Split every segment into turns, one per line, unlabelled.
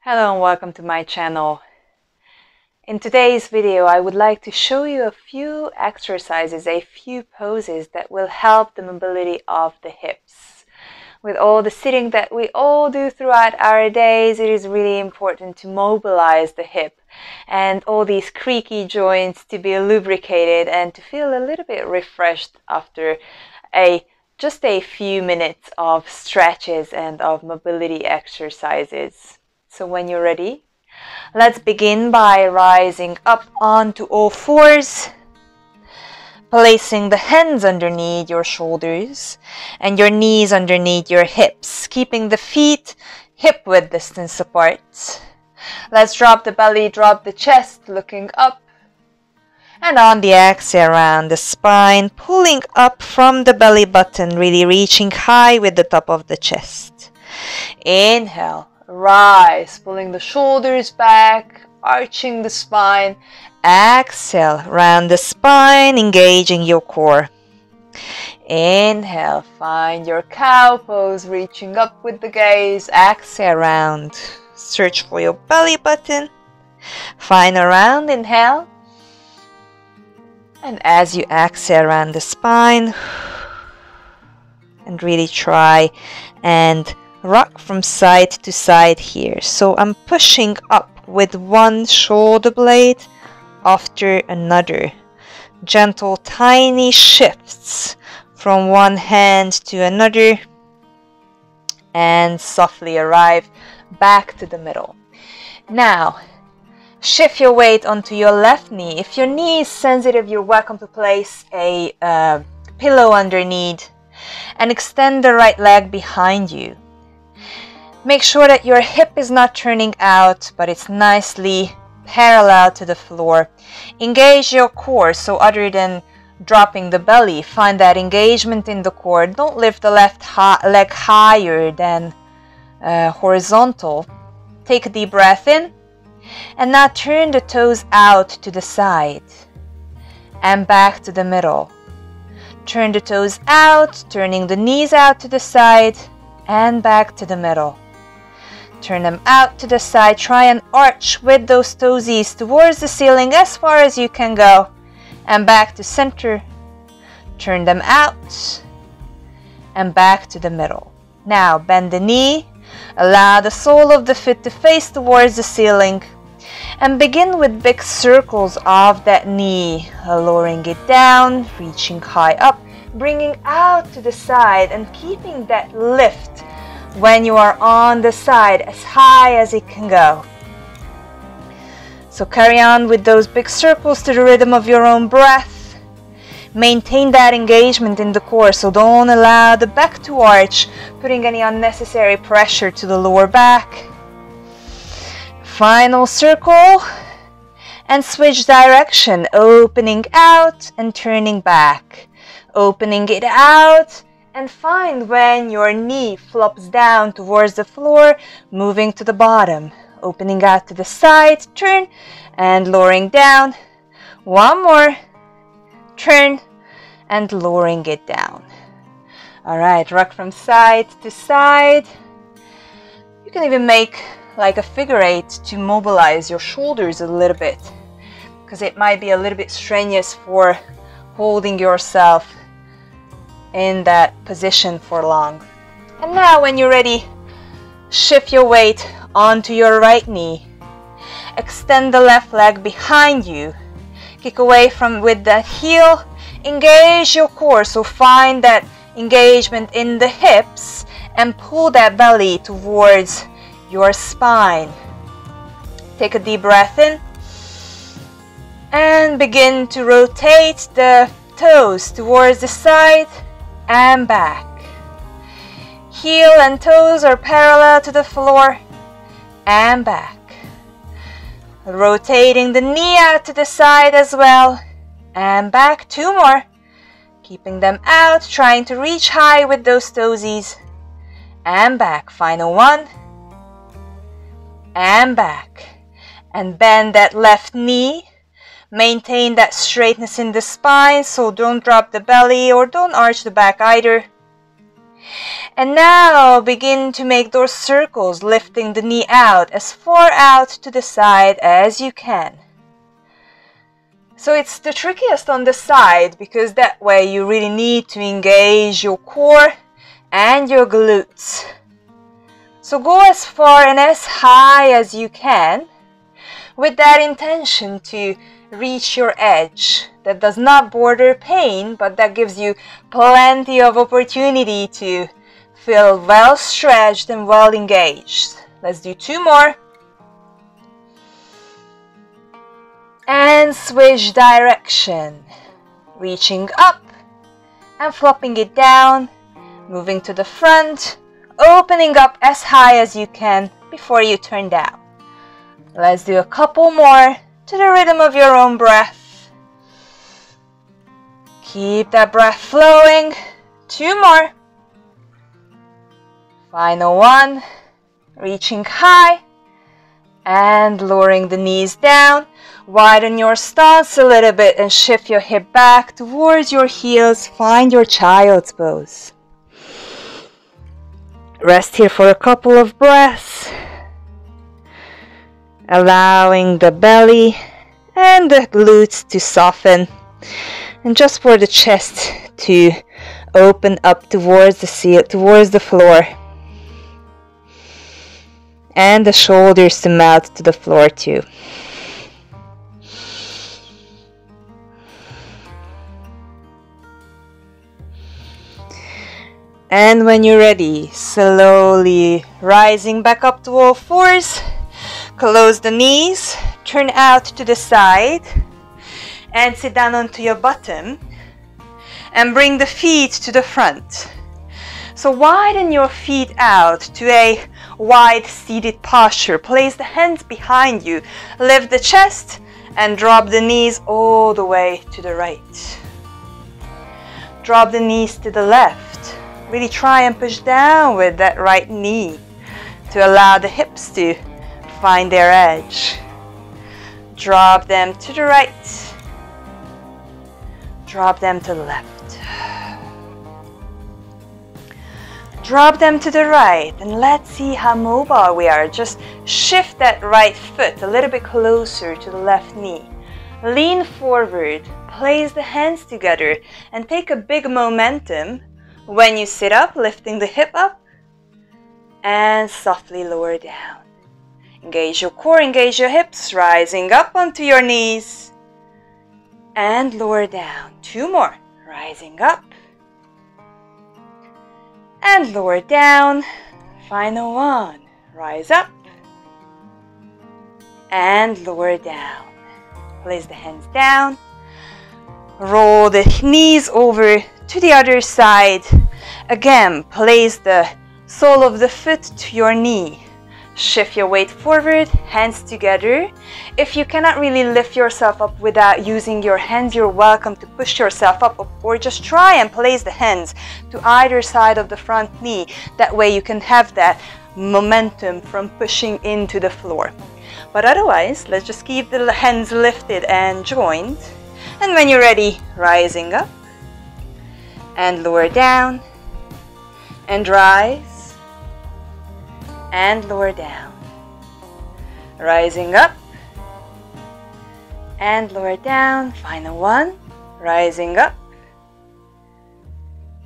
Hello and welcome to my channel. In today's video, I would like to show you a few exercises, a few poses that will help the mobility of the hips. With all the sitting that we all do throughout our days, it is really important to mobilize the hip and all these creaky joints to be lubricated and to feel a little bit refreshed after just a few minutes of stretches and of mobility exercises. So when you're ready, let's begin by rising up onto all fours, placing the hands underneath your shoulders and your knees underneath your hips, keeping the feet hip-width distance apart. Let's drop the belly, drop the chest, looking up. And on the exhale, around the spine, pulling up from the belly button, really reaching high with the top of the chest. Inhale. Rise, pulling the shoulders back, arching the spine. Exhale, round the spine, engaging your core. Inhale, find your cow pose, reaching up with the gaze. Exhale, round. Search for your belly button. Find a round inhale. And as you exhale, round the spine. And really try and rock from side to side here. So I'm pushing up with one shoulder blade after another. Gentle, tiny shifts from one hand to another. And softly arrive back to the middle. Now, shift your weight onto your left knee. If your knee is sensitive, you're welcome to place a pillow underneath and extend the right leg behind you. Make sure that your hip is not turning out, but it's nicely parallel to the floor. Engage your core, so other than dropping the belly, find that engagement in the core. Don't lift the left leg higher than horizontal. Take a deep breath in, and now turn the toes out to the side and back to the middle. Turn the toes out, turning the knees out to the side and back to the middle. Turn them out to the side. Try and arch with those toesies towards the ceiling as far as you can go. And back to center. Turn them out. And back to the middle. Now bend the knee. Allow the sole of the foot to face towards the ceiling. And begin with big circles of that knee. Lowering it down. Reaching high up. Bringing out to the side. And keeping that lift when you are on the side as high as it can go. So carry on with those big circles to the rhythm of your own breath. Maintain that engagement in the core, so don't allow the back to arch, putting any unnecessary pressure to the lower back. Final circle and switch direction, opening out and turning back. Opening it out. And find when your knee flops down towards the floor, moving to the bottom. Opening out to the side, turn, and lowering down. One more, turn, and lowering it down. Alright, rock from side to side. You can even make like a figure eight to mobilize your shoulders a little bit, because it might be a little bit strenuous for holding yourself in that position for long. And now when you're ready, shift your weight onto your right knee. Extend the left leg behind you. Kick away with that heel. Engage your core, so find that engagement in the hips and pull that belly towards your spine. Take a deep breath in and begin to rotate the toes towards the side and back. Heel and toes are parallel to the floor and back. Rotating the knee out to the side as well and back. Two more. Keeping them out, trying to reach high with those toesies and back. Final one and back. And bend that left knee. Maintain that straightness in the spine, so don't drop the belly or don't arch the back either. And now begin to make those circles, lifting the knee out as far out to the side as you can. So it's the trickiest on the side because that way you really need to engage your core and your glutes. So go as far and as high as you can with that intention to reach your edge. That does not border pain, but that gives you plenty of opportunity to feel well stretched and well engaged. Let's do 2 more. And switch direction. Reaching up and flopping it down. Moving to the front. Opening up as high as you can before you turn down. Let's do a couple more to the rhythm of your own breath. Keep that breath flowing. 2 more. Final one. Reaching high and lowering the knees down. Widen your stance a little bit and shift your hip back towards your heels. Find your child's pose. Rest here for a couple of breaths. Allowing the belly and the glutes to soften. And just for the chest to open up towards the floor. And the shoulders to melt to the floor too. And when you're ready, slowly rising back up to all fours. Close the knees, turn out to the side, and sit down onto your bottom. And bring the feet to the front. So widen your feet out to a wide seated posture. Place the hands behind you. Lift the chest and drop the knees all the way to the right. Drop the knees to the left. Really try and push down with that right knee to allow the hips to find their edge. Drop them to the right. Drop them to the left. Drop them to the right, and let's see how mobile we are. Just shift that right foot a little bit closer to the left knee. Lean forward, place the hands together, and take a big momentum when you sit up, lifting the hip up, and softly lower down. Engage your core, engage your hips, rising up onto your knees, and lower down. 2 more, rising up, and lower down. Final one. Rise up and lower down. Place the hands down. Roll the knees over to the other side. Again, place the sole of the foot to your knee. Shift your weight forward, hands together. If you cannot really lift yourself up without using your hands, you're welcome to push yourself up, or just try and place the hands to either side of the front knee. That way you can have that momentum from pushing into the floor. But otherwise, let's just keep the hands lifted and joined. And when you're ready, rising up and lower down and rise. And lower down. Rising up and lower down. Final one. Rising up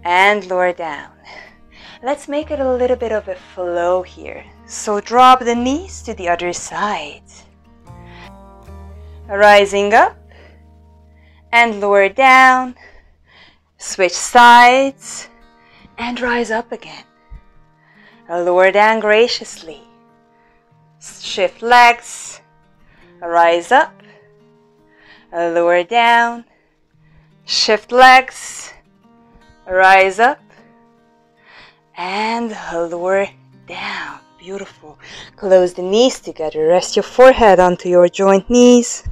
and lower down. Let's make it a little bit of a flow here. So drop the knees to the other side. Rising up and lower down. Switch sides and rise up again. Lower down graciously. Shift legs. Rise up. Lower down. Shift legs. Rise up. And lower down. Beautiful. Close the knees together. Rest your forehead onto your joint knees.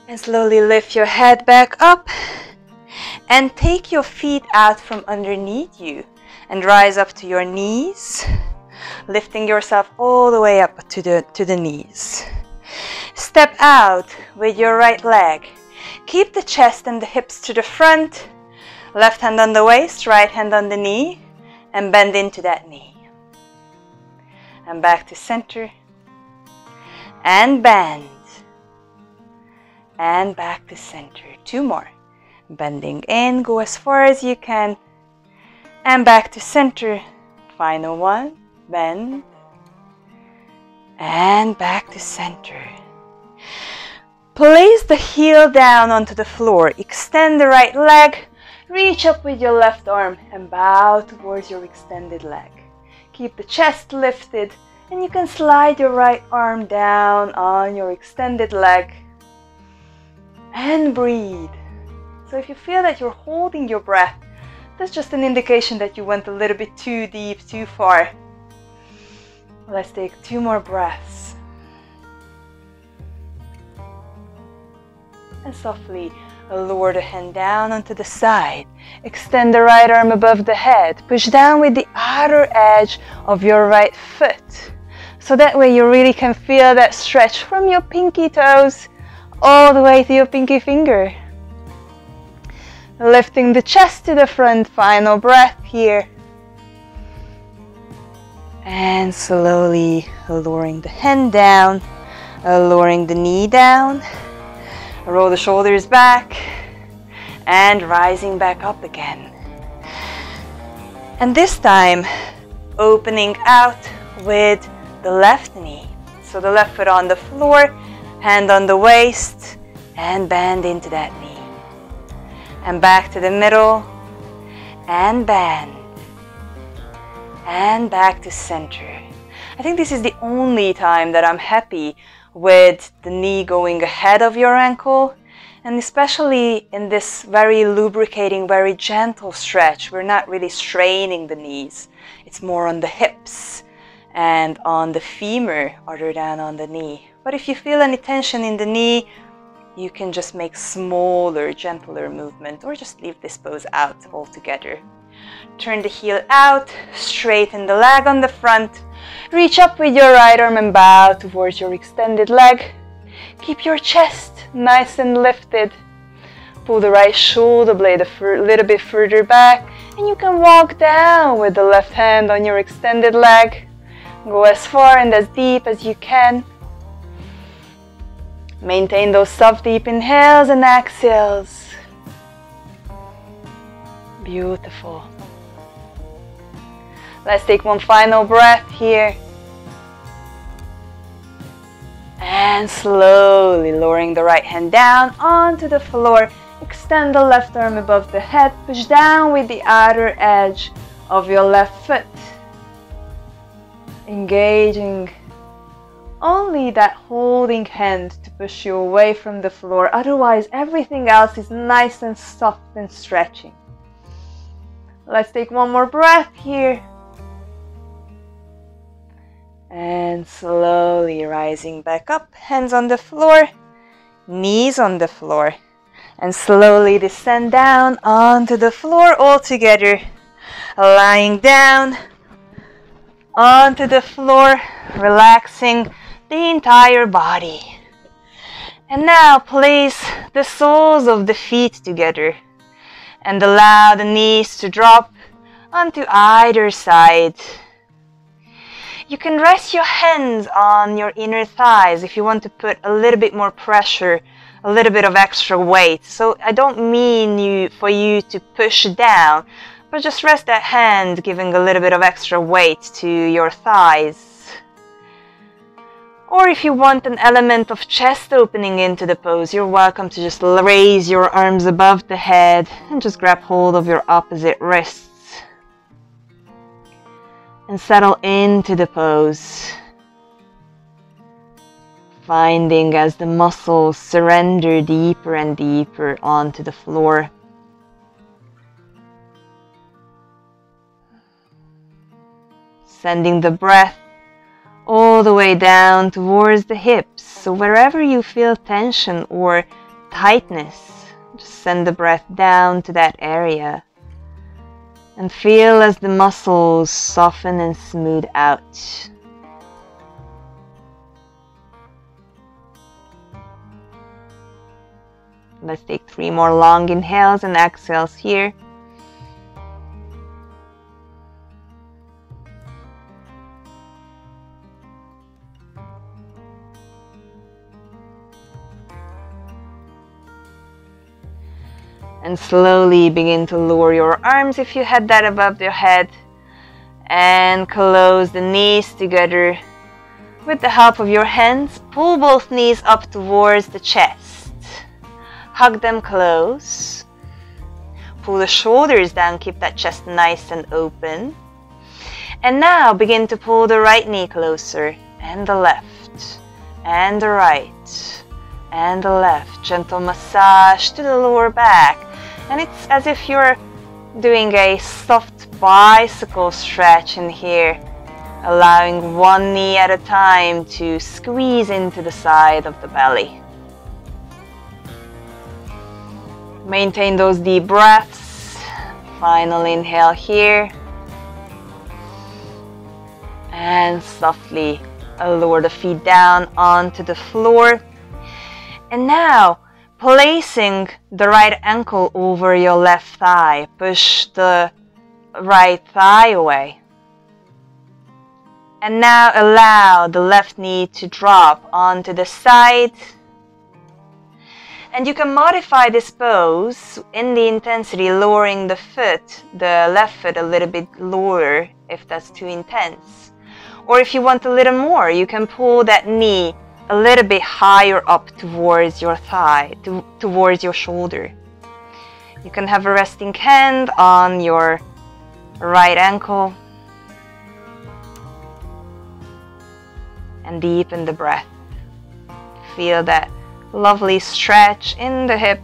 And slowly lift your head back up and take your feet out from underneath you and rise up to your knees. lifting yourself all the way up to the knees. Step out with your right leg. Keep the chest and the hips to the front. Left hand on the waist, right hand on the knee, and bend into that knee. And back to center. And bend. And back to center. 2 more. Bending in, go as far as you can. And back to center. Final one. Bend. And back to center. Place the heel down onto the floor. Extend the right leg. Reach up with your left arm and bow towards your extended leg. Keep the chest lifted, and you can slide your right arm down on your extended leg. And breathe. So if you feel that you're holding your breath, that's just an indication that you went a little bit too deep, too far. Let's take 2 more breaths. And softly lower the hand down onto the side. Extend the right arm above the head. Push down with the outer edge of your right foot. So that way you really can feel that stretch from your pinky toes all the way to your pinky finger. Lifting the chest to the front, final breath here. And slowly lowering the hand down, lowering the knee down. Roll the shoulders back and rising back up again. And this time, opening out with the left knee. So the left foot on the floor, hand on the waist, and bend into that knee. And back to the middle, and bend. And back to center. I think this is the only time that I'm happy with the knee going ahead of your ankle, and especially in this very lubricating, very gentle stretch. We're not really straining the knees. It's more on the hips and on the femur other than on the knee. But if you feel any tension in the knee, you can just make smaller, gentler movement, or just leave this pose out altogether. Turn the heel out, straighten the leg on the front. Reach up with your right arm and bow towards your extended leg. Keep your chest nice and lifted. Pull the right shoulder blade a little bit further back, and you can walk down with the left hand on your extended leg. Go as far and as deep as you can. Maintain those soft, deep inhales and exhales. Beautiful. Let's take one final breath here. And slowly lowering the right hand down onto the floor. Extend the left arm above the head. Push down with the outer edge of your left foot. Engaging only that holding hand to push you away from the floor. Otherwise, everything else is nice and soft and stretching. Let's take one more breath here. And slowly rising back up, hands on the floor, knees on the floor. And slowly descend down onto the floor all together. Lying down onto the floor, relaxing the entire body. And now place the soles of the feet together and allow the knees to drop onto either side. You can rest your hands on your inner thighs if you want to put a little bit more pressure, a little bit of extra weight. So I don't mean for you to push down, but just rest that hand, giving a little bit of extra weight to your thighs. Or if you want an element of chest opening into the pose, you're welcome to just raise your arms above the head and just grab hold of your opposite wrists. And settle into the pose. Finding as the muscles surrender deeper and deeper onto the floor. Sending the breath all the way down towards the hips. So wherever you feel tension or tightness, just send the breath down to that area. And feel as the muscles soften and smooth out. Let's take 3 more long inhales and exhales here. And slowly begin to lower your arms if you had that above your head. And close the knees together. With the help of your hands, pull both knees up towards the chest. Hug them close. Pull the shoulders down, keep that chest nice and open. And now begin to pull the right knee closer, and the left, and the right, and the left. Gentle massage to the lower back. And it's as if you're doing a soft bicycle stretch in here, allowing one knee at a time to squeeze into the side of the belly. Maintain those deep breaths. Final inhale here. And softly lower the feet down onto the floor. And now, placing the right ankle over your left thigh, push the right thigh away. And now allow the left knee to drop onto the side. And you can modify this pose in the intensity, lowering the foot, the left foot a little bit lower if that's too intense. Or if you want a little more, you can pull that knee a little bit higher up towards your thigh, towards your shoulder. You can have a resting hand on your right ankle. And deepen the breath. Feel that lovely stretch in the hips.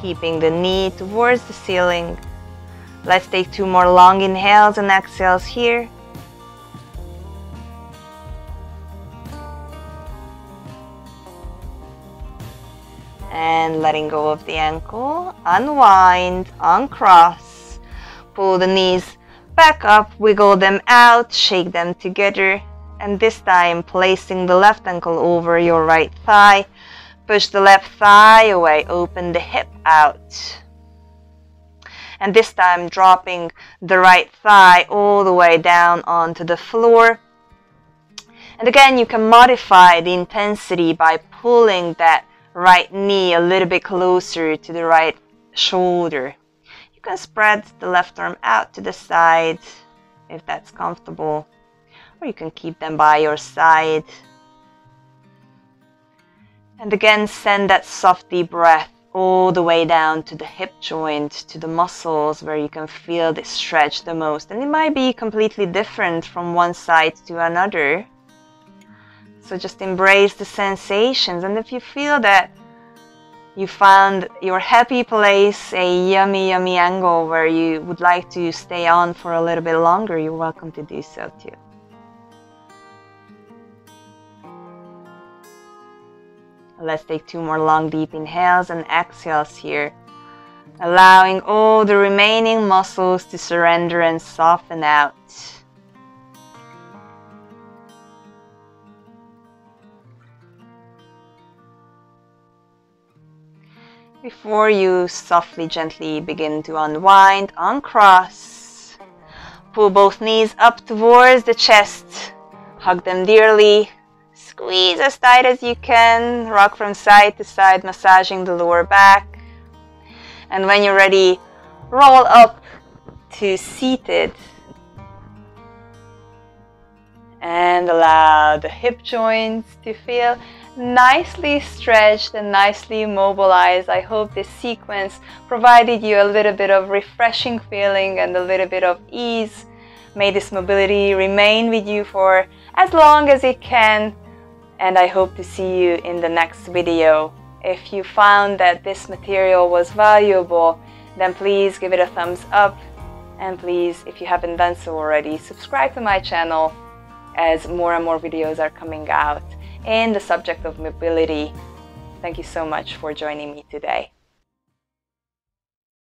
Keeping the knee towards the ceiling. Let's take 2 more long inhales and exhales here. And letting go of the ankle, unwind, uncross, pull the knees back up, wiggle them out, shake them together, and this time placing the left ankle over your right thigh, push the left thigh away, open the hip out. And this time dropping the right thigh all the way down onto the floor. And again, you can modify the intensity by pulling that right knee a little bit closer to the right shoulder. You can spread the left arm out to the side if that's comfortable, or you can keep them by your side. And again, send that soft deep breath all the way down to the hip joint, to the muscles where you can feel this stretch the most. And it might be completely different from one side to another. So just embrace the sensations, and if you feel that you found your happy place, a yummy angle where you would like to stay on for a little bit longer, you're welcome to do so too. Let's take 2 more long deep inhales and exhales here, allowing all the remaining muscles to surrender and soften out. Before you softly, gently begin to unwind, uncross. Pull both knees up towards the chest. Hug them dearly. Squeeze as tight as you can. Rock from side to side, massaging the lower back. And when you're ready, roll up to seated. And allow the hip joints to feel nicely stretched and nicely mobilized. I hope this sequence provided you a little bit of refreshing feeling and a little bit of ease. May this mobility remain with you for as long as it can, and I hope to see you in the next video. If you found that this material was valuable, then please give it a thumbs up, and please, if you haven't done so already, subscribe to my channel
as more and more videos are coming out in the subject of mobility. Thank you so much for joining me today.